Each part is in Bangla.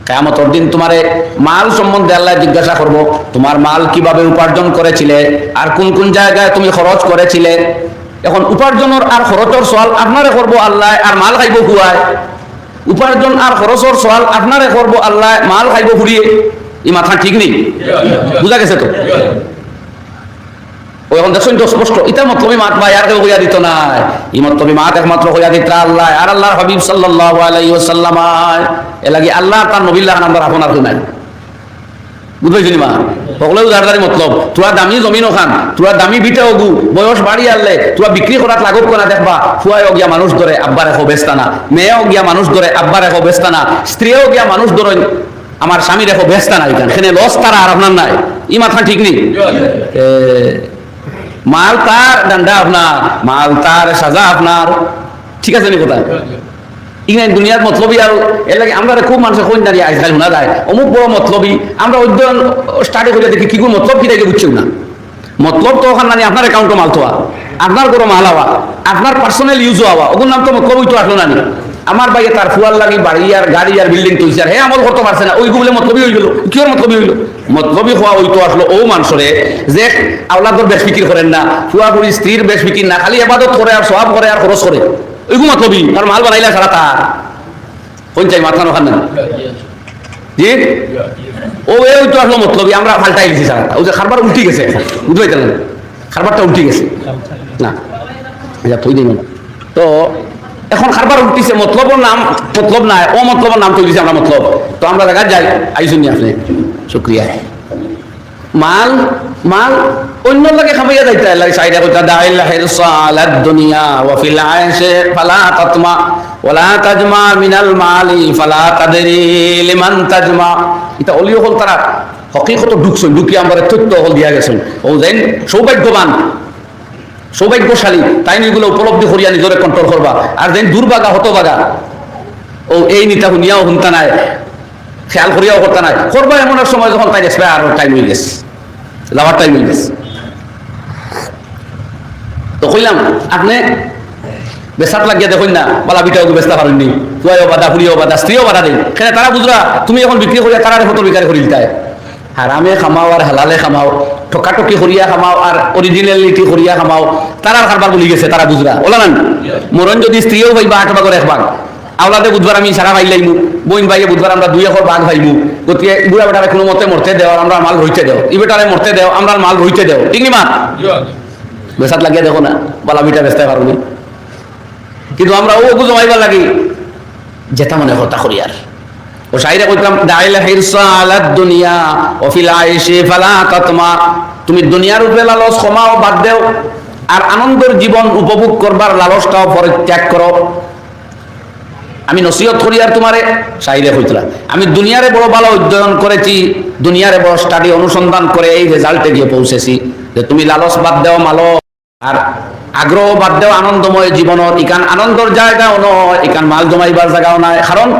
কিয়ামতের দিন তোমারে মাল সম্বন্ধে আল্লাহ জিজ্ঞাসা করব, তোমার মাল কিভাবে উপার্জন করেছিলে আর কোন কোন জায়গায় তুমি খরচ করেছিলে। এখন উপার্জনের আর খরচের সওয়াল আপনারে করব আল্লাহ, আর মাল খাইব খুয়ায়। উপার্জন আর খরচের সওয়াল আপনারে করব আল্লাহ, মাল খাইব ফুরিয়ে। এই মাথা ঠিক নেই, বুঝা গেছে তো? ও এখন দেখছেন তো স্পষ্ট, এটা মতলবি মাত ভাই আর কেউ হইয়া দিত না। এই মতলবি মাত একমাত্র হইয়া দিত আল্লাহ আর আল্লাহর হাবিব সাল্লাল্লাহু আলাইহি ওয়াসাল্লাম। এ লাগি আল্লাহ তার নবিল্লাহ নাম্বার আপনার নাই, বুঝবেন মা? সকলেও দাঁড়াদারি মতলব তোরা দামি জমিন ওখান, তোরা দামি বিটা ওগু বয়স বাড়ি আনলে তোরা বিক্রি করার লাগুক কোনা দেখবা। ফুয়ায় গিয়া মানুষ ধরে আব্বার এখন বেস্তানা, মেয়েও গিয়া মানুষ ধরে আব্বার এখন বেস্তানা, স্ত্রীও গিয়া মানুষ ধরে আমার স্বামীর এখন বেস্তানা। এখানে লস তারা আর আপনার নাই, ই মাথা ঠিক নেই। মাল তার ডান্ডা আপনার, মাল তার সাজা আপনার, ঠিক আছে নি কোথায়? ইংরেজ দুনিয়ার মতলবী। আর এর লাগে আমরা খুব মানুষের কই দাঁড়িয়ে আজকাল শোনা যায় অমুক বড় মতলবী। আমরা অধ্যয়ন স্টাডি করে দেখি কি মতলব কি দেখে বুঝছেও না। মতলব তো ওখানে আপনার অ্যাকাউন্টে মাল তোয়া, আপনার কোনো মাল হওয়া, আপনার পার্সোনাল ইউজও হওয়া, ওগুলোর নাম তো মতলবই তো আসলো না। আমার বাইরে তার ফুয়ার লাগি বাড়ি আর গাড়ি আর বিল্ডিং তৈরি আর হে আমল করতে পারছে না, ওইগুলো মতলবী হয়ে গেল। কিয়র মতলবী হইল? মতলবী হওয়া ওই তো আসলো ও মানুষরে যে আওলাদর বেশ ফিকির করেন না, ফুয়া ফুড়ি স্ত্রীর বেশ ফিকির না, খালি ইবাদত করে আর সওয়াব করে আর খরচ করে, ওইগুলো মতলবী। আর মাল বানাইলা সারা তার কোন চাই মাথা ওখানে জি ও ওই তো আসলো মতলবী। আমরা পাল্টাই গেছি সারা, ওই যে খারবার উল্টি গেছে, বুঝতে পারলেন? খারবারটা উল্টি গেছে না, থই দিই না তো এখন খারবার উঠতেছে। মতলবের নাম মতলব নাই, ও মতলবের নাম তৈরি আমরা মতলব। তো আমরা দেখা যাই আইসুনি আপনি শুক্রিয়া। মাল মাল অন্য লাগে খামাইয়া যাইতে লাগে সাইডা কইতা দাইলা হিরসা আলাদ দুনিয়া ওয়া ফিল আইশি ফালা তাতমা ওয়ালা তাজমা মিনাল মালি ফালা তাদরি লিমান তাজমা। এটা অলিও হল তারা হকিকত ঢুকছেন, ঢুকি আমরা তথ্য হল দিয়া গেছেন। ও যেন সৌভাগ্যবান সৌভাগ্যশালী তাই এগুলো উপলব্ধি করিয়া নিজরে কন্ট্রোল করবা। আর যেন দুর্বাগা হতবাগা ও এই নিতা শুনিয়াও শুনতা নাই, খেয়াল করিয়াও করতা নাই, করবা এমন এক সময় যখন তাই এক্সপায়ার টাইম হয়ে গেছে, যাওয়ার টাইম হয়ে গেছে। তো কইলাম আপনি বেসাত লাগিয়া দেখুন না, বালা বিটাও বেচতে পারেননি, তুইও বাধা ফুরিও বাধা স্ত্রীও বাধা দেয়। কেন তারা বুঝরা তুমি এখন বিক্রি করিয়া তারা হতো বিকারে করি দিতায়। হারামে খামাও আর হালালে খামাও, ঠকাটকি করিয়া খামাও আর অরিজিনালিটি করিয়া খামাও, তারা কারবার বলি গেছে, তারা বুঝরা ওলা না। মরণ যদি স্ত্রীও ভাইবা 8 ভাগের 1 ভাগ, আওলাদে বুধবার আমি সারা ভাই লাইমু, বইন ভাইয়ে বুধবার আমরা 2 একর ভাগ ভাইমু। গতিকে বুড়া বেটারে কোনো মতে মরতে দেও, আমরা মাল রইতে দেও, ই বেটারে মরতে দেও, আমরা মাল রইতে দেও, ঠিক নি মা? বেসাত লাগিয়া দেখো না, বালা বিটা বেচতে পারবো। কিন্তু আমরা ও জমাইবার লাগি যেটা মনে হতা করি। আর ও শাইরে কইতাম দাইলা হিরসা আলাদ দুনিয়া ওয়া ফিল আইশি ফালা তাতমা। তুমি দুনিয়ার উপরে লালস কমাও, বাদ দেও, আর আনন্দের জীবন উপভোগ করবার লালসটাও পরিত্যাগ করো। আমি নসিহত করি আর তোমারে শাইরে কইতরা আমি দুনিয়ারে বড় ভালো অধ্যয়ন করেছি, দুনিয়ারে বড় স্টাডি অনুসন্ধান করে এই রেজাল্টে গিয়ে পৌঁছেছি যে তুমি লালস বাদ দেও, মালো আর আগ্রহ বাদ দেও আনন্দময় জীবনত। ইকান আনন্দর জায়গাও নয়, ইকান মাল জমাইবার জায়গাও নাই। কারণ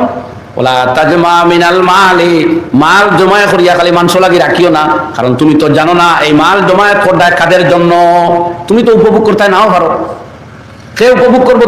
ওলা তাজমা মিনাল মালি, মাল জমায় করিয়া খালি মাংস লাগি রাখিও না। কারণ তুমি তো জানো না এই মাল জমায়েত করতে কাদের জন্য, তুমি তো উপভোগ করতে নাও পারো। কে উপভোগ করবো?